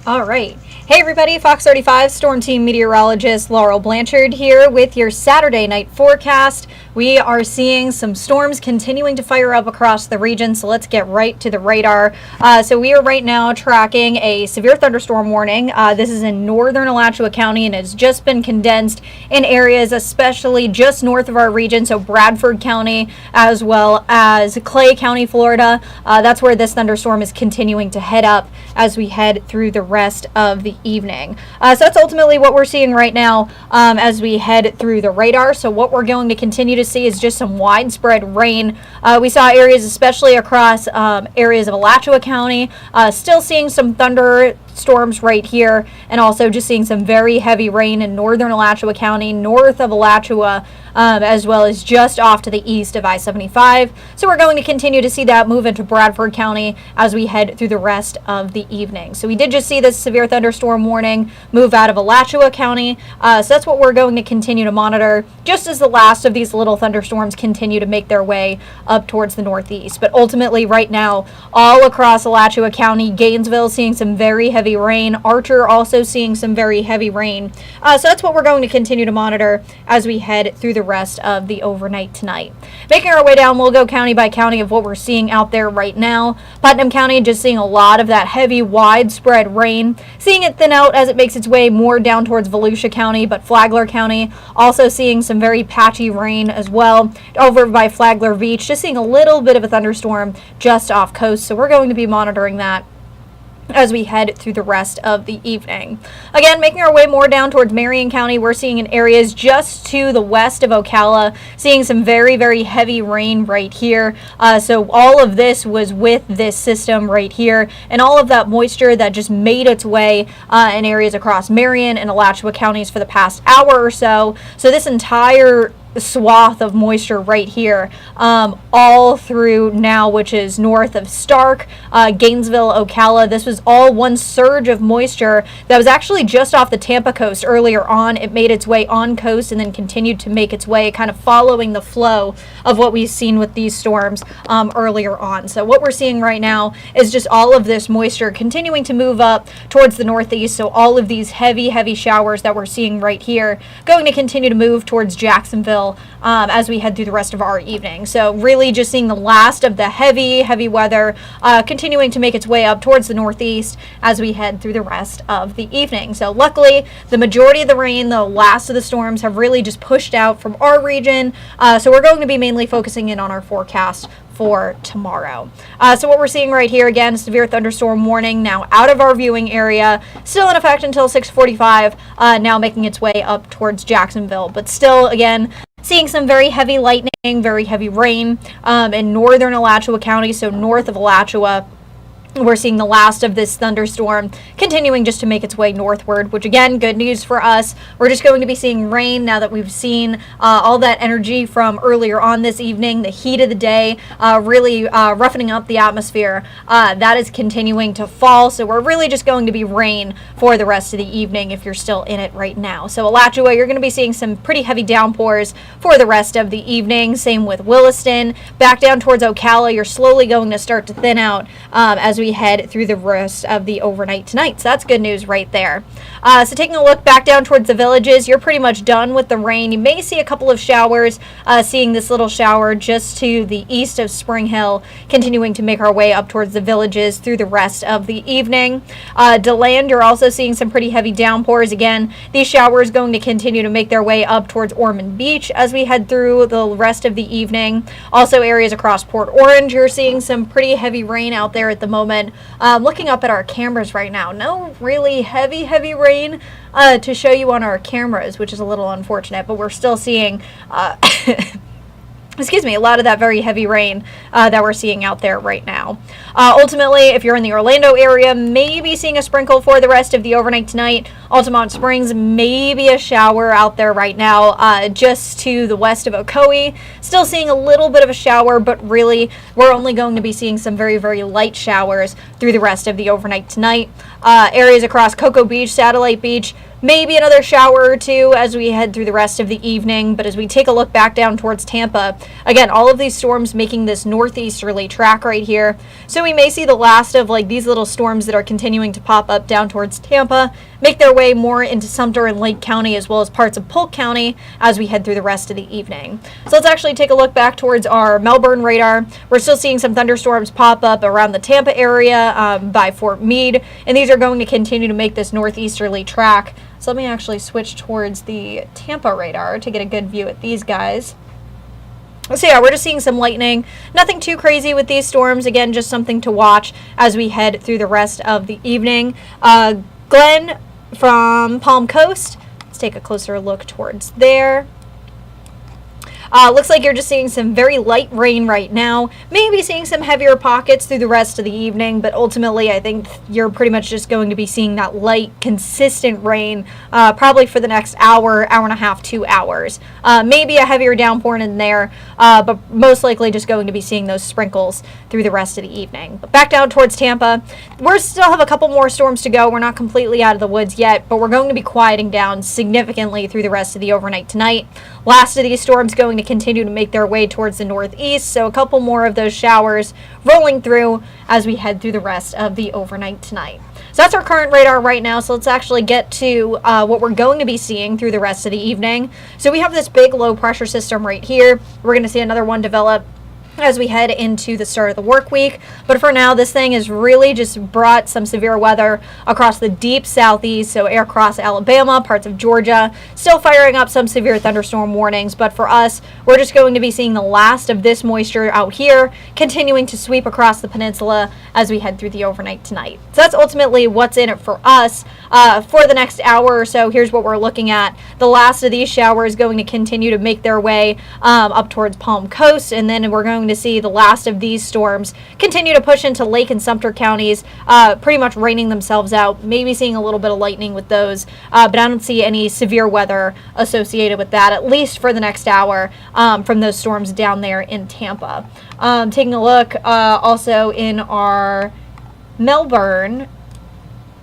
All right. Hey everybody, Fox 35 Storm Team Meteorologist Laurel Blanchard here with your Saturday night forecast. We are seeing some storms continuing to fire up across the region, so let's get right to the radar. So we are right now tracking a severe thunderstorm warning. This is in northern Alachua County and has just been condensed in areas especially just north of our region, so Bradford County as well as Clay County, Florida. That's where this thunderstorm is continuing to head up as we head through the rest of the evening. So that's ultimately what we're seeing right now as we head through the radar. So what we're going to continue to see is just some widespread rain. We saw areas especially across areas of Alachua County, still seeing some thunderstorms right here, and also just seeing some very heavy rain in northern Alachua County, north of Alachua, as well as just off to the east of I-75. So we're going to continue to see that move into Bradford County as we head through the rest of the evening. So we did just see this severe thunderstorm warning move out of Alachua County. So that's what we're going to continue to monitor just as the last of these little thunderstorms continue to make their way up towards the northeast. But ultimately right now, all across Alachua County, Gainesville seeing some very heavy rain, Archer also seeing some very heavy rain. So that's what we're going to continue to monitor as we head through the rest of the overnight tonight. Making our way down, we'll go county by county of what we're seeing out there right now. Putnam County just seeing a lot of that heavy widespread rain, seeing it thin out as it makes its way more down towards Volusia County, but Flagler County also seeing some very patchy rain as well. Over by Flagler Beach, just seeing a little bit of a thunderstorm just off coast, so we're going to be monitoring that as we head through the rest of the evening. Again, making our way more down towards Marion County, we're seeing in areas just to the west of Ocala, seeing some very, very heavy rain right here. So all of this was with this system right here, and all of that moisture that just made its way in areas across Marion and Alachua counties for the past hour or so. So this entire swath of moisture right here all through now, which is north of Stark, Gainesville, Ocala. This was all one surge of moisture that was actually just off the Tampa coast earlier on. It made its way on coast and then continued to make its way kind of following the flow of what we've seen with these storms earlier on. So what we're seeing right now is just all of this moisture continuing to move up towards the northeast. So all of these heavy showers that we're seeing right here going to continue to move towards Jacksonville as we head through the rest of our evening. So really just seeing the last of the heavy weather continuing to make its way up towards the northeast as we head through the rest of the evening. So luckily, the majority of the rain, the last of the storms, have really just pushed out from our region. So we're going to be mainly focusing in on our forecast for tomorrow. So what we're seeing right here, again, severe thunderstorm warning now out of our viewing area, still in effect until 6:45, now making its way up towards Jacksonville, but still, again, seeing some very heavy lightning, very heavy rain in northern Alachua County, so north of Alachua. We're seeing the last of this thunderstorm continuing just to make its way northward, which again, good news for us. We're just going to be seeing rain now that we've seen all that energy from earlier on this evening, the heat of the day, really roughening up the atmosphere. That is continuing to fall, so we're really just going to be rain for the rest of the evening if you're still in it right now. So Alachua, you're going to be seeing some pretty heavy downpours for the rest of the evening. Same with Williston. Back down towards Ocala, you're slowly going to start to thin out as we head through the rest of the overnight tonight. So that's good news right there. So taking a look back down towards the villages, you're pretty much done with the rain. You may see a couple of showers, seeing this little shower just to the east of Spring Hill, continuing to make our way up towards the villages through the rest of the evening. DeLand, you're also seeing some pretty heavy downpours. Again, these showers going to continue to make their way up towards Ormond Beach as we head through the rest of the evening. Also areas across Port Orange, you're seeing some pretty heavy rain out there at the moment. Looking up at our cameras right now, no really heavy rain to show you on our cameras, which is a little unfortunate, but we're still seeing excuse me, a lot of that very heavy rain that we're seeing out there right now. Ultimately, if you're in the Orlando area, maybe seeing a sprinkle for the rest of the overnight tonight. Altamont Springs, maybe a shower out there right now, just to the west of Ocoee. Still seeing a little bit of a shower, but really, we're only going to be seeing some very light showers through the rest of the overnight tonight. Areas across Cocoa Beach, Satellite Beach, Maybe another shower or two as we head through the rest of the evening. But as we take a look back down towards Tampa, again, all of these storms making this northeasterly track right here. So we may see the last of like these little storms that are continuing to pop up down towards Tampa, make their way more into Sumter and Lake County as well as parts of Polk County as we head through the rest of the evening. So let's actually take a look back towards our Melbourne radar. We're still seeing some thunderstorms pop up around the Tampa area by Fort Meade, and these are going to continue to make this northeasterly track. So let me actually switch towards the Tampa radar to get a good view at these guys. So yeah, we're just seeing some lightning. Nothing too crazy with these storms. Again, just something to watch as we head through the rest of the evening. Glenn from Palm Coast, let's take a closer look towards there. Looks like you're just seeing some very light rain right now. Maybe seeing some heavier pockets through the rest of the evening, but ultimately I think you're pretty much just going to be seeing that light, consistent rain probably for the next hour, hour and a half, 2 hours. Maybe a heavier downpour in there, but most likely just going to be seeing those sprinkles through the rest of the evening. But back down towards Tampa, we still have a couple more storms to go. We're not completely out of the woods yet, but we're going to be quieting down significantly through the rest of the overnight tonight. Last of these storms going to continue to make their way towards the northeast, so a couple more of those showers rolling through as we head through the rest of the overnight tonight. So that's our current radar right now, so let's actually get to what we're going to be seeing through the rest of the evening. So we have this big low pressure system right here. We're going to see another one develop as we head into the start of the work week. But for now, this thing has really just brought some severe weather across the deep southeast, so across Alabama, parts of Georgia, still firing up some severe thunderstorm warnings. But for us, we're just going to be seeing the last of this moisture out here, continuing to sweep across the peninsula as we head through the overnight tonight. So that's ultimately what's in it for us. For the next hour or so, here's what we're looking at. The last of these showers going to continue to make their way up towards Palm Coast, and then we're going to see the last of these storms continue to push into Lake and Sumter counties, pretty much raining themselves out, maybe seeing a little bit of lightning with those, but I don't see any severe weather associated with that, at least for the next hour from those storms down there in Tampa. Taking a look also in our Melbourne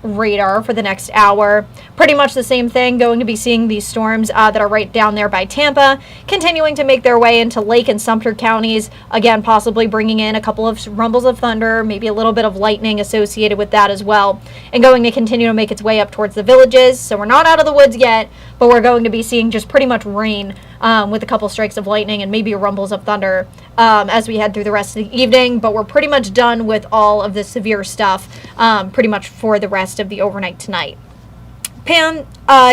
radar for the next hour, pretty much the same thing, going to be seeing these storms that are right down there by Tampa continuing to make their way into Lake and Sumter counties, again possibly bringing in a couple of rumbles of thunder, maybe a little bit of lightning associated with that as well, and going to continue to make its way up towards the villages. So we're not out of the woods yet, but we're going to be seeing just pretty much rain with a couple strikes of lightning and maybe rumbles of thunder as we head through the rest of the evening. But we're pretty much done with all of the severe stuff pretty much for the rest of the overnight tonight. Pam,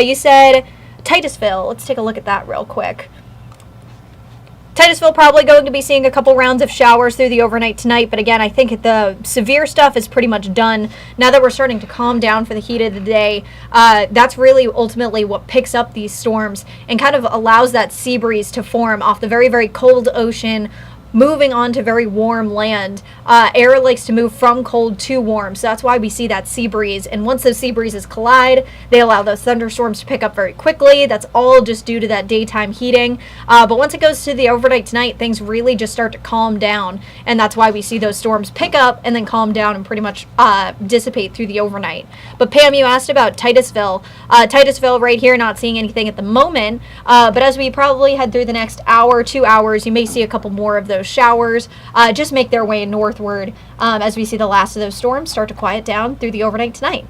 you said Titusville. Let's take a look at that real quick. Titusville probably going to be seeing a couple rounds of showers through the overnight tonight, but again, I think the severe stuff is pretty much done. Now that we're starting to calm down for the heat of the day, that's really ultimately what picks up these storms and kind of allows that sea breeze to form off the very, very cold ocean, moving on to very warm land. Air likes to move from cold to warm, so that's why we see that sea breeze. And once those sea breezes collide, they allow those thunderstorms to pick up very quickly. That's all just due to that daytime heating. But once it goes to the overnight tonight, things really just start to calm down, and that's why we see those storms pick up and then calm down and pretty much dissipate through the overnight. But Pam, you asked about Titusville. Titusville right here, not seeing anything at the moment, but as we probably head through the next hour, 2 hours, you may see a couple more of those showers just make their way northward as we see the last of those storms start to quiet down through the overnight tonight.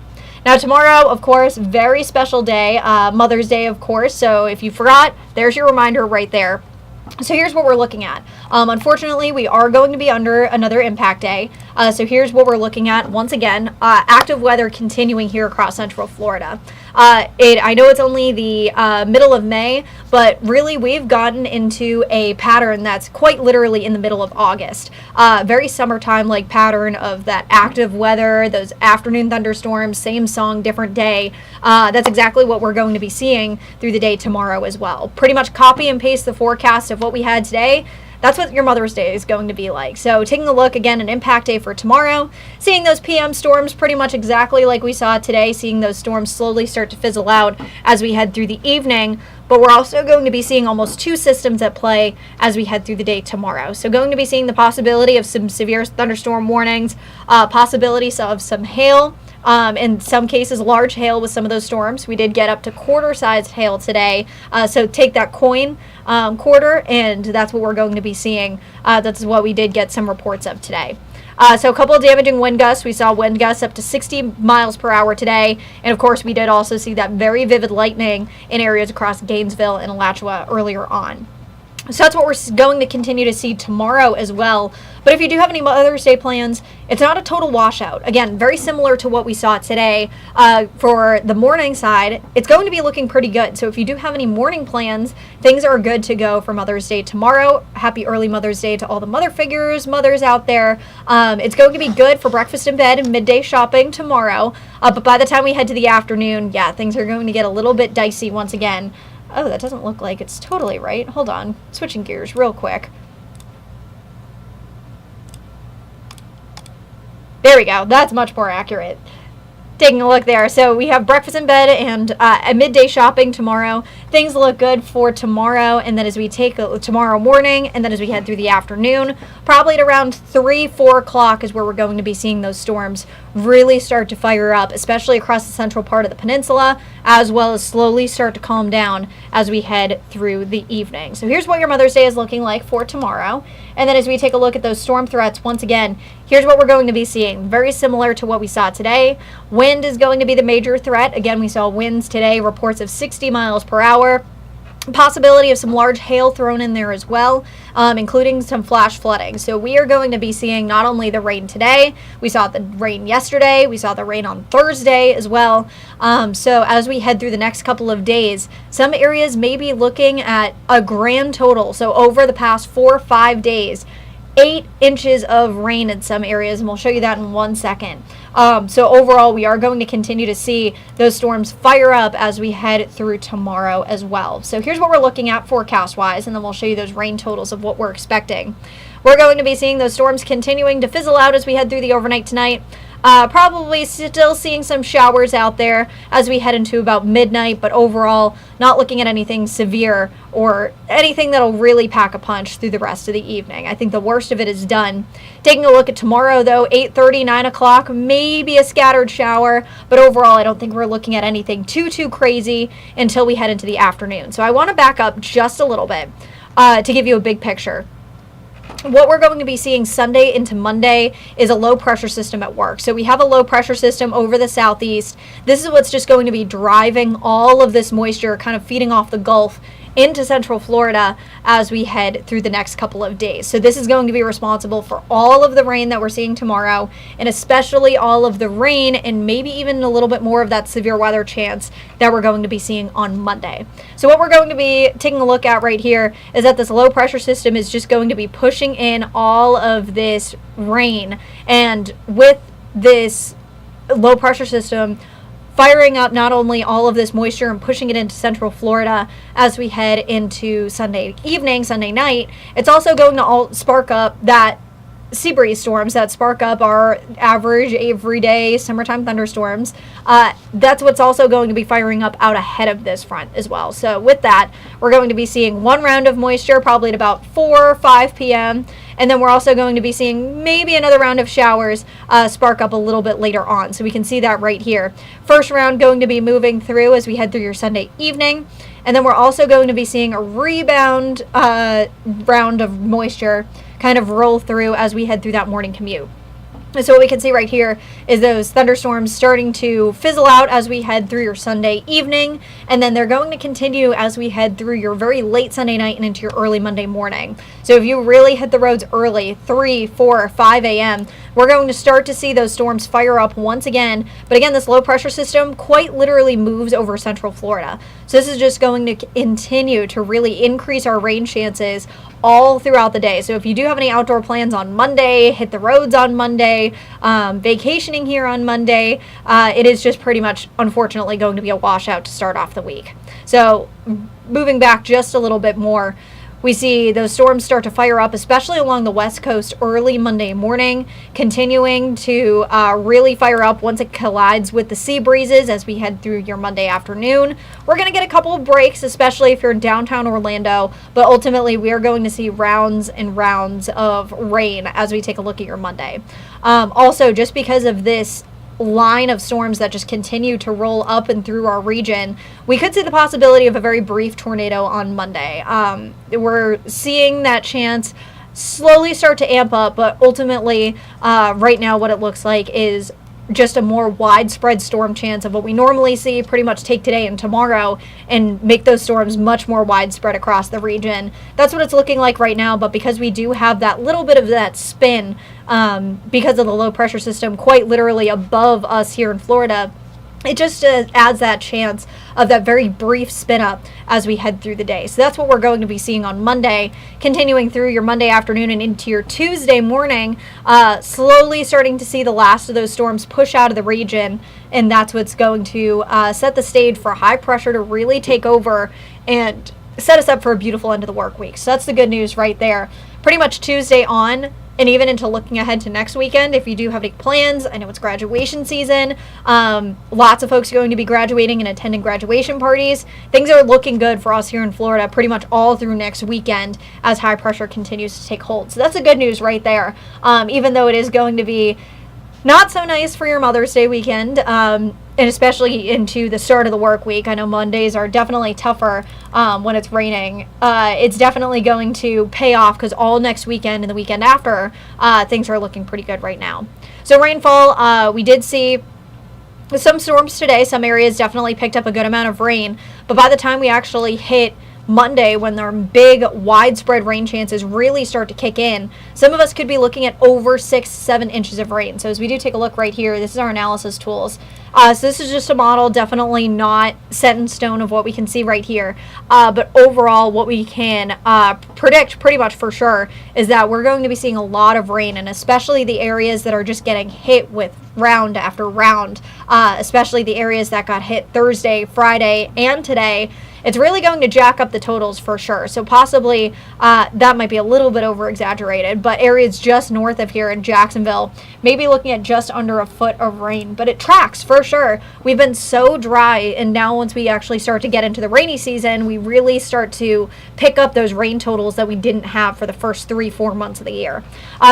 Now tomorrow, of course, very special day, Mother's Day, of course, so if you forgot, there's your reminder right there. So here's what we're looking at. Unfortunately, we are going to be under another impact day. So here's what we're looking at. Once again, active weather continuing here across Central Florida. I know it's only the middle of May, but really we've gotten into a pattern that's quite literally in the middle of August. Very summertime-like pattern of that active weather, those afternoon thunderstorms, same song, different day. That's exactly what we're going to be seeing through the day tomorrow as well. Pretty much copy and paste the forecast of what we had today. That's what your Mother's Day is going to be like. So taking a look again, an impact day for tomorrow, seeing those PM storms pretty much exactly like we saw today, seeing those storms slowly start to fizzle out as we head through the evening. But we're also going to be seeing almost two systems at play as we head through the day tomorrow. So going to be seeing the possibility of some severe thunderstorm warnings, possibilities of some hail, In some cases, large hail with some of those storms. We did get up to quarter-sized hail today. So take that coin quarter, and that's what we're going to be seeing. That's what we did get some reports of today. So a couple of damaging wind gusts. We saw wind gusts up to 60 miles per hour today. And of course, we did also see that very vivid lightning in areas across Gainesville and Alachua earlier on. So that's what we're going to continue to see tomorrow as well. But if you do have any Mother's Day plans, it's not a total washout. Again, very similar to what we saw today. For the morning side, it's going to be looking pretty good. So if you do have any morning plans, things are good to go for Mother's Day tomorrow. Happy early Mother's Day to all the mother figures, mothers out there. It's going to be good for breakfast in bed and midday shopping tomorrow. But by the time we head to the afternoon, yeah, things are going to get a little bit dicey once again. Oh, that doesn't look like it's totally right. Hold on. Switching gears real quick. There we go. That's much more accurate. Taking a look there. So we have breakfast in bed and a midday shopping tomorrow. Things look good for tomorrow, and then as we take tomorrow morning, and then as we head through the afternoon, probably at around 3, 4 o'clock is where we're going to be seeing those storms really start to fire up, especially across the central part of the peninsula, as well as slowly start to calm down as we head through the evening. So here's what your Mother's Day is looking like for tomorrow. And then as we take a look at those storm threats, once again, here's what we're going to be seeing. Very similar to what we saw today. Wind is going to be the major threat. Again, we saw winds today, reports of 60 miles per hour. Possibility of some large hail thrown in there as well, including some flash flooding. So we are going to be seeing not only the rain today, we saw the rain yesterday, we saw the rain on Thursday as well. So as we head through the next couple of days, some areas may be looking at a grand total. So over the past 4 or 5 days, 8 inches of rain in some areas, and we'll show you that in 1 second. So overall, we are going to continue to see those storms fire up as we head through tomorrow as well. So here's what we're looking at forecast-wise, and then we'll show you those rain totals of what we're expecting. We're going to be seeing those storms continuing to fizzle out as we head through the overnight tonight. Probably still seeing some showers out there as we head into about midnight, but overall not looking at anything severe or anything that'll really pack a punch through the rest of the evening. I think the worst of it is done. Taking a look at tomorrow, though, 8:30, 9 o'clock, maybe a scattered shower, but overall I don't think we're looking at anything too crazy until we head into the afternoon. So I want to back up just a little bit to give you a big picture. What we're going to be seeing Sunday into Monday is a low pressure system at work. So we have a low pressure system over the southeast. This is what's just going to be driving all of this moisture, kind of feeding off the Gulf into central Florida as we head through the next couple of days. So this is going to be responsible for all of the rain that we're seeing tomorrow, and especially all of the rain and maybe even a little bit more of that severe weather chance that we're going to be seeing on Monday. So what we're going to be taking a look at right here is that this low pressure system is just going to be pushing in all of this rain, and with this low pressure system firing up not only all of this moisture and pushing it into central Florida as we head into Sunday evening, Sunday night, it's also going to spark up that sea breeze storms that spark up our average everyday summertime thunderstorms. That's what's also going to be firing up out ahead of this front as well. So with that, we're going to be seeing one round of moisture probably at about 4 or 5 p.m. And then we're also going to be seeing maybe another round of showers spark up a little bit later on. So we can see that right here. First round going to be moving through as we head through your Sunday evening. And then we're also going to be seeing a rebound round of moisture kind of roll through as we head through that morning commute. So what we can see right here is those thunderstorms starting to fizzle out as we head through your Sunday evening, and then they're going to continue as we head through your very late Sunday night and into your early Monday morning. So if you really hit the roads early, 3, 4, 5 a.m., we're going to start to see those storms fire up once again. But again, this low pressure system quite literally moves over central Florida. So this is just going to continue to really increase our rain chances all throughout the day. So if you do have any outdoor plans on Monday, hit the roads on Monday, vacationing here on Monday, it is just pretty much, unfortunately, going to be a washout to start off the week. So moving back just a little bit more, we see those storms start to fire up, especially along the west coast early Monday morning, continuing to really fire up once it collides with the sea breezes as we head through your Monday afternoon. We're going to get a couple of breaks, especially if you're in downtown Orlando, but ultimately we are going to see rounds and rounds of rain as we take a look at your Monday. Also, just because of this line of storms that just continue to roll up and through our region, we could see the possibility of a very brief tornado on Monday. We're seeing that chance slowly start to amp up, but ultimately, right now, what it looks like is just a more widespread storm chance of what we normally see pretty much take today and tomorrow and make those storms much more widespread across the region. That's what it's looking like right now, but because we do have that little bit of that spin because of the low pressure system quite literally above us here in Florida, it just adds that chance of that very brief spin up as we head through the day. So that's what we're going to be seeing on Monday, continuing through your Monday afternoon and into your Tuesday morning, slowly starting to see the last of those storms push out of the region. And that's what's going to set the stage for high pressure to really take over and set us up for a beautiful end of the work week. So that's the good news right there. Pretty much Tuesday on, and even into looking ahead to next weekend, if you do have any plans. I know it's graduation season. Lots of folks are going to be graduating and attending graduation parties. Things are looking good for us here in Florida pretty much all through next weekend as high pressure continues to take hold. So that's the good news right there. Even though it is going to be not so nice for your Mother's Day weekend, and especially into the start of the work week. I know Mondays are definitely tougher when it's raining. It's definitely going to pay off because all next weekend and the weekend after, things are looking pretty good right now. So rainfall, we did see some storms today. Some areas definitely picked up a good amount of rain, but by the time we actually hit Monday, when their big widespread rain chances really start to kick in, some of us could be looking at over 6-7 inches of rain. So as we do take a look right here, this is our analysis tools. So this is just a model, definitely not set in stone of what we can see right here. But overall, what we can predict pretty much for sure is that we're going to be seeing a lot of rain, and especially the areas that are just getting hit with round after round, especially the areas that got hit Thursday, Friday, and today. It's really going to jack up the totals for sure. So possibly that might be a little bit over exaggerated, but areas just north of here in Jacksonville may be looking at just under a foot of rain, but it tracks for sure. We've been so dry, and now once we actually start to get into the rainy season, we really start to pick up those rain totals that we didn't have for the first 3-4 months of the year.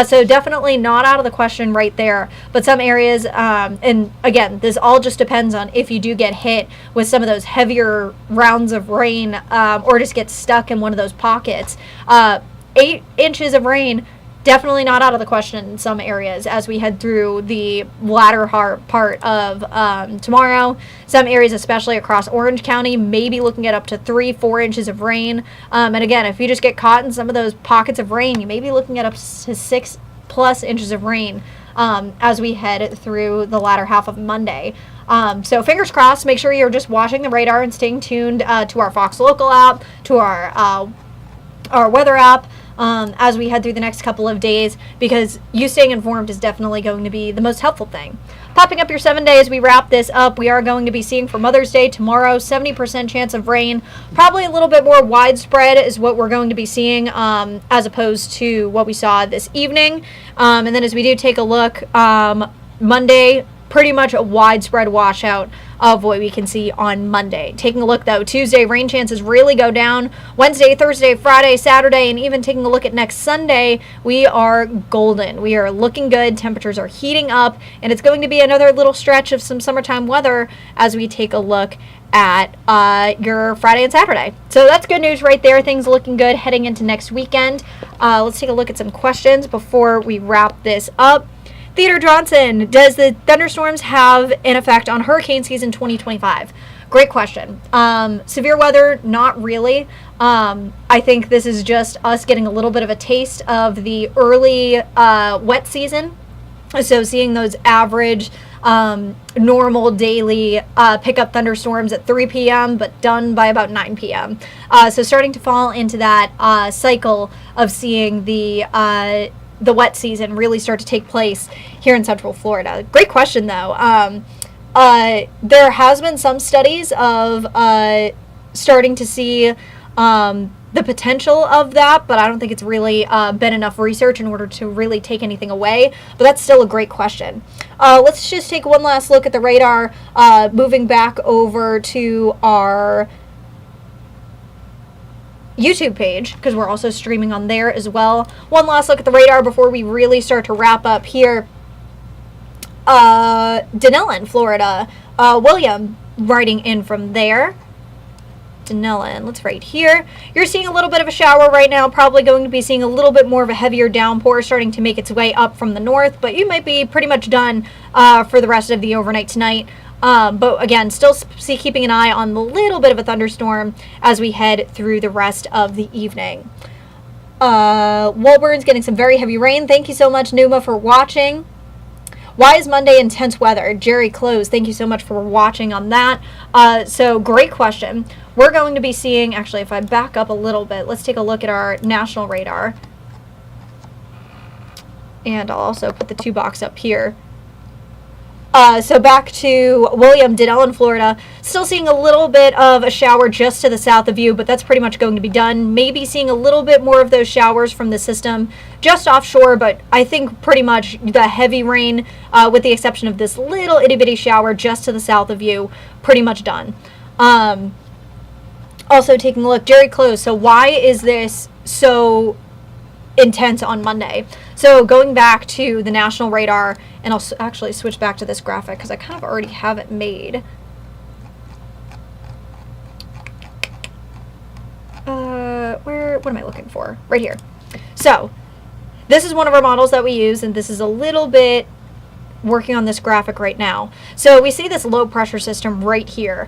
So definitely not out of the question right there, but some areas, and again, this all just depends on if you do get hit with some of those heavier rounds of rain, or just get stuck in one of those pockets. 8 inches of rain, definitely not out of the question in some areas as we head through the latter part of tomorrow. Some areas, especially across Orange County, may be looking at up to 3-4 inches of rain. And again, if you just get caught in some of those pockets of rain, you may be looking at up to 6+ inches of rain as we head through the latter half of Monday. So fingers crossed, make sure you're just watching the radar and staying tuned to our Fox Local app, to our weather app as we head through the next couple of days, because you staying informed is definitely going to be the most helpful thing. Popping up your 7 days, we wrap this up. We are going to be seeing for Mother's Day tomorrow, 70% chance of rain. Probably a little bit more widespread is what we're going to be seeing as opposed to what we saw this evening. And then as we do take a look, Monday, pretty much a widespread washout of what we can see on Monday. Taking a look though, Tuesday, rain chances really go down. Wednesday, Thursday, Friday, Saturday, and even taking a look at next Sunday, we are golden. We are looking good. Temperatures are heating up, and it's going to be another little stretch of some summertime weather as we take a look at your Friday and Saturday. So that's good news right there. Things looking good heading into next weekend. Let's take a look at some questions before we wrap this up. Theodore Johnson, does the thunderstorms have an effect on hurricane season 2025? Great question. Severe weather, not really. I think this is just us getting a little bit of a taste of the early wet season. So seeing those average normal daily pickup thunderstorms at 3 p.m. but done by about 9 p.m. So starting to fall into that cycle of seeing the wet season really start to take place here in Central Florida. Great question, though. There has been some studies of starting to see the potential of that, but I don't think it's really been enough research in order to really take anything away. But that's still a great question. Let's just take one last look at the radar, moving back over to our YouTube page, because we're also streaming on there as well. One last look at the radar before we really start to wrap up here. Denellen, Florida. William writing in from there. Denellen, let's write here. You're seeing a little bit of a shower right now, probably going to be seeing a little bit more of a heavier downpour starting to make its way up from the north, but you might be pretty much done for the rest of the overnight tonight. But again, still keeping an eye on the little bit of a thunderstorm as we head through the rest of the evening. Walburn's getting some very heavy rain. Thank you so much, Numa, for watching. Why is Monday intense weather? Jerry Close, thank you so much for watching on that. So great question. We're going to be seeing, actually, if I back up a little bit, let's take a look at our national radar. And I'll also put the 2-box up here. So back to William, Denellen, Florida. Still seeing a little bit of a shower just to the south of you, but that's pretty much going to be done. Maybe seeing a little bit more of those showers from the system just offshore, but I think pretty much the heavy rain, with the exception of this little itty-bitty shower just to the south of you, pretty much done. Also taking a look, Jerry Close. So why is this so intense on Monday? So going back to the national radar, and I'll actually switch back to this graphic because I kind of already have it made. What am I looking for? Right here. So this is one of our models that we use, and this is a little bit working on this graphic right now. So we see this low pressure system right here.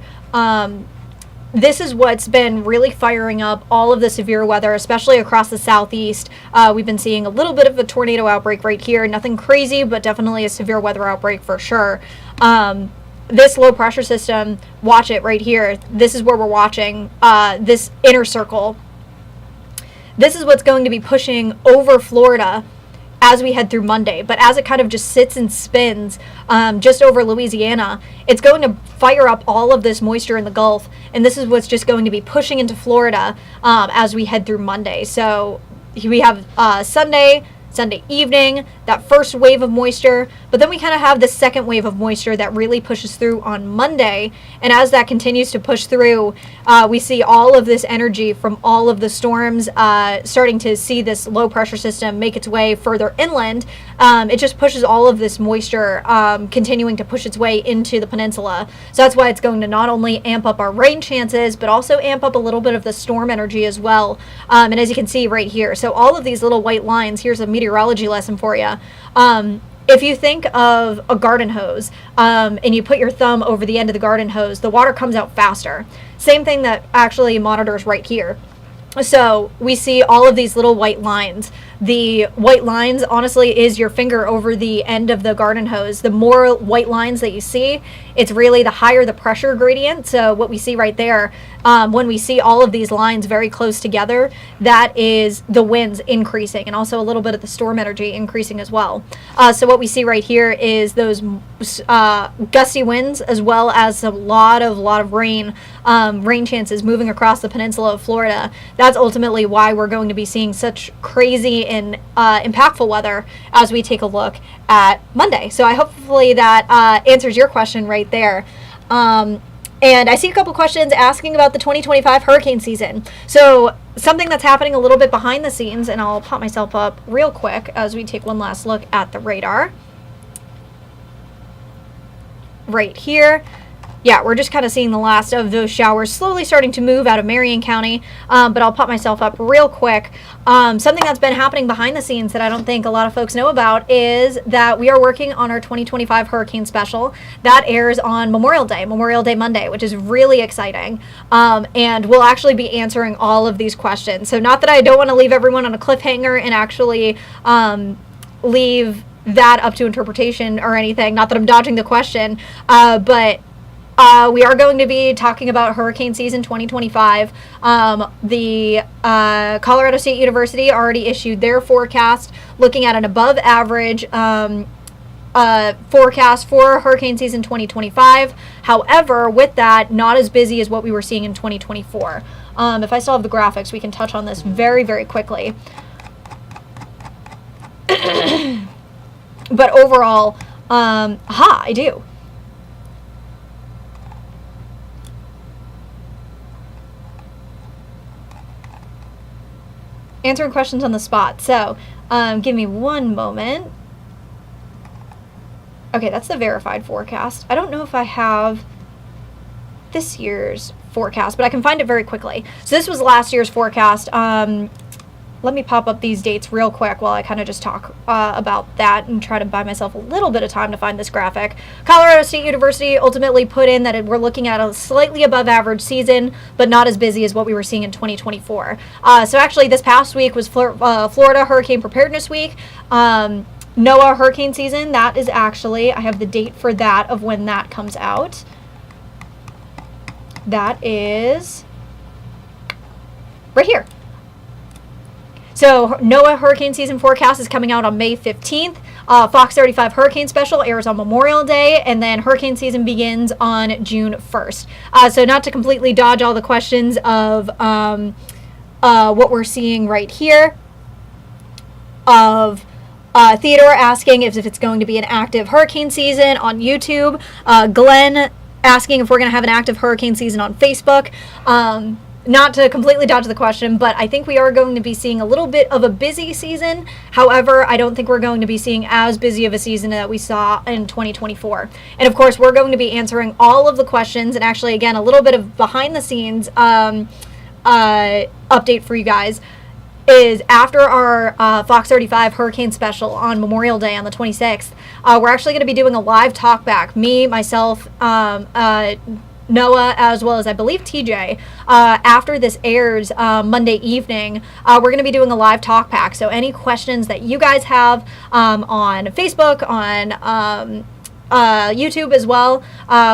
This is what's been really firing up all of the severe weather, especially across the southeast. We've been seeing a little bit of a tornado outbreak right here. Nothing crazy, but definitely a severe weather outbreak for sure. This low pressure system, watch it right here. This is where we're watching this inner circle. This is what's going to be pushing over Florida as we head through Monday, but as it kind of just sits and spins just over Louisiana, it's going to fire up all of this moisture in the Gulf, and this is what's just going to be pushing into Florida as we head through Monday. So we have Sunday evening, that first wave of moisture, but then we kind of have the second wave of moisture that really pushes through on Monday, and as that continues to push through, we see all of this energy from all of the storms starting to see this low pressure system make its way further inland. It just pushes all of this moisture continuing to push its way into the peninsula. So that's why it's going to not only amp up our rain chances, but also amp up a little bit of the storm energy as well. And as you can see right here, so all of these little white lines, here's a meteorology lesson for you. If you think of a garden hose and you put your thumb over the end of the garden hose, the water comes out faster. Same thing that actually monitors right here. So we see all of these little white lines. The white lines, honestly, is your finger over the end of the garden hose. The more white lines that you see, it's really the higher the pressure gradient. So what we see right there, when we see all of these lines very close together, that is the winds increasing, and also a little bit of the storm energy increasing as well. So what we see right here is those gusty winds, as well as a lot of rain chances moving across the peninsula of Florida. That's ultimately why we're going to be seeing such crazy and impactful weather as we take a look at Monday. So I hopefully that answers your question right there. And I see a couple questions asking about the 2025 hurricane season. So something that's happening a little bit behind the scenes, and I'll pop myself up real quick as we take one last look at the radar. Right here. Yeah, we're just kind of seeing the last of those showers slowly starting to move out of Marion County, but I'll pop myself up real quick. Something that's been happening behind the scenes that I don't think a lot of folks know about is that we are working on our 2025 hurricane special that airs on Memorial Day Monday, which is really exciting. And we'll actually be answering all of these questions. So not that I don't want to leave everyone on a cliffhanger and actually leave that up to interpretation or anything, not that I'm dodging the question, but we are going to be talking about hurricane season 2025. The Colorado State University already issued their forecast, looking at an above average forecast for hurricane season 2025. However, with that, not as busy as what we were seeing in 2024. If I still have the graphics, we can touch on this very, very quickly. But overall, I do. Answering questions on the spot. So, give me one moment. Okay, that's the verified forecast. I don't know if I have this year's forecast, but I can find it very quickly. So this was last year's forecast. Let me pop up these dates real quick while I kind of just talk about that and try to buy myself a little bit of time to find this graphic. Colorado State University ultimately put in that we're looking at a slightly above average season, but not as busy as what we were seeing in 2024. So actually this past week was Florida Hurricane Preparedness Week. NOAA hurricane season, that is actually, I have the date for that of when that comes out. That is right here. So NOAA hurricane season forecast is coming out on May 15th. Fox 35 hurricane special airs on Memorial Day, and then hurricane season begins on June 1st. So not to completely dodge all the questions of what we're seeing right here of Theodore asking if it's going to be an active hurricane season on YouTube. Glenn asking if we're going to have an active hurricane season on Facebook. Not to completely dodge the question, but I think we are going to be seeing a little bit of a busy season. However, I don't think we're going to be seeing as busy of a season that we saw in 2024. And of course, we're going to be answering all of the questions, and actually, again, a little bit of behind the scenes update for you guys is after our Fox 35 hurricane special on Memorial Day on the 26th, we're actually going to be doing a live talk back. Me, myself, Noah, as well as I believe TJ, after this airs Monday evening, we're going to be doing a live talk back. So any questions that you guys have on Facebook, on YouTube as well,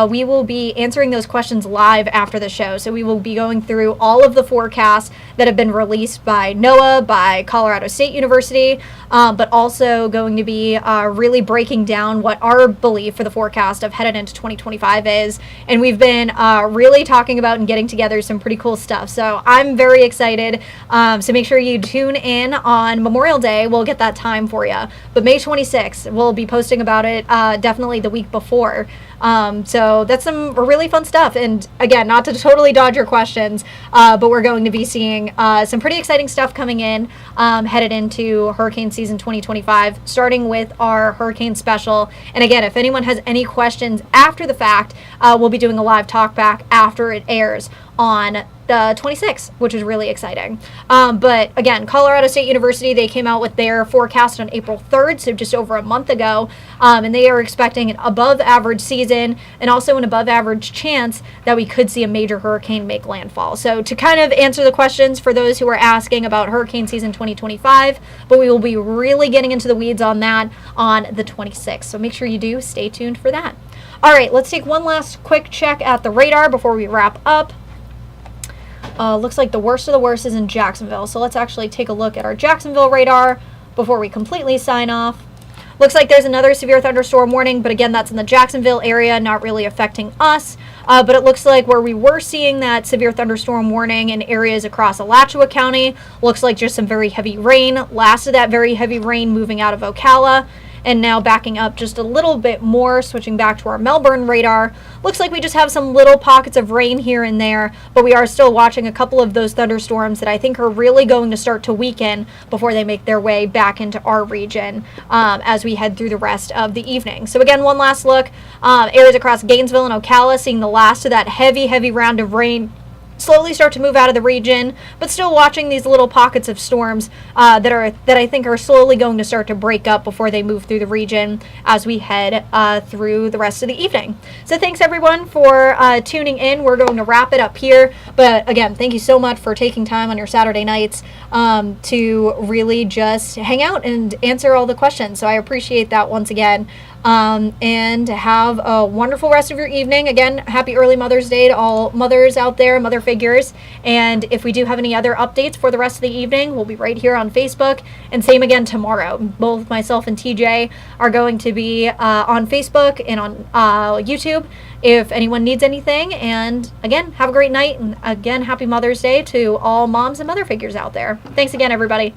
we will be answering those questions live after the show. So we will be going through all of the forecasts that have been released by NOAA, by Colorado State University, but also going to be really breaking down what our belief for the forecast of headed into 2025 is. And we've been really talking about and getting together some pretty cool stuff. So I'm very excited. So make sure you tune in on Memorial Day. We'll get that time for you. But May 26th, we'll be posting about it definitely the week before. So that's some really fun stuff. And again, not to totally dodge your questions, but we're going to be seeing some pretty exciting stuff coming in headed into hurricane season 2025, starting with our hurricane special. And again, if anyone has any questions after the fact, we'll be doing a live talk back after it airs on the 26th, which is really exciting. But again, Colorado State University, they came out with their forecast on April 3rd, so just over a month ago, and they are expecting an above average season and also an above average chance that we could see a major hurricane make landfall. So to kind of answer the questions for those who are asking about hurricane season 2025, but we will be really getting into the weeds on that on the 26th. So make sure you do stay tuned for that. All right, let's take one last quick check at the radar before we wrap up. Looks like the worst of the worst is in Jacksonville. So let's actually take a look at our Jacksonville radar before we completely sign off. Looks like there's another severe thunderstorm warning, but again, that's in the Jacksonville area, not really affecting us. But it looks like where we were seeing that severe thunderstorm warning in areas across Alachua County, looks like just some very heavy rain. Last of that very heavy rain moving out of Ocala. And now backing up just a little bit more, switching back to our Melbourne radar. Looks like we just have some little pockets of rain here and there, but we are still watching a couple of those thunderstorms that I think are really going to start to weaken before they make their way back into our region as we head through the rest of the evening. So again, one last look. Areas across Gainesville and Ocala seeing the last of that heavy round of rain slowly start to move out of the region, but still watching these little pockets of storms that I think are slowly going to start to break up before they move through the region as we head through the rest of the evening. So thanks everyone for tuning in. We're going to wrap it up here, but again, thank you so much for taking time on your Saturday nights to really just hang out and answer all the questions. So I appreciate that once again. And have a wonderful rest of your evening. Again, happy early Mother's Day to all mothers out there, mother figures. And if we do have any other updates for the rest of the evening, we'll be right here on Facebook. And same again tomorrow. Both myself and TJ are going to be on Facebook and on YouTube if anyone needs anything. And again, have a great night. And again, happy Mother's Day to all moms and mother figures out there. Thanks again, everybody.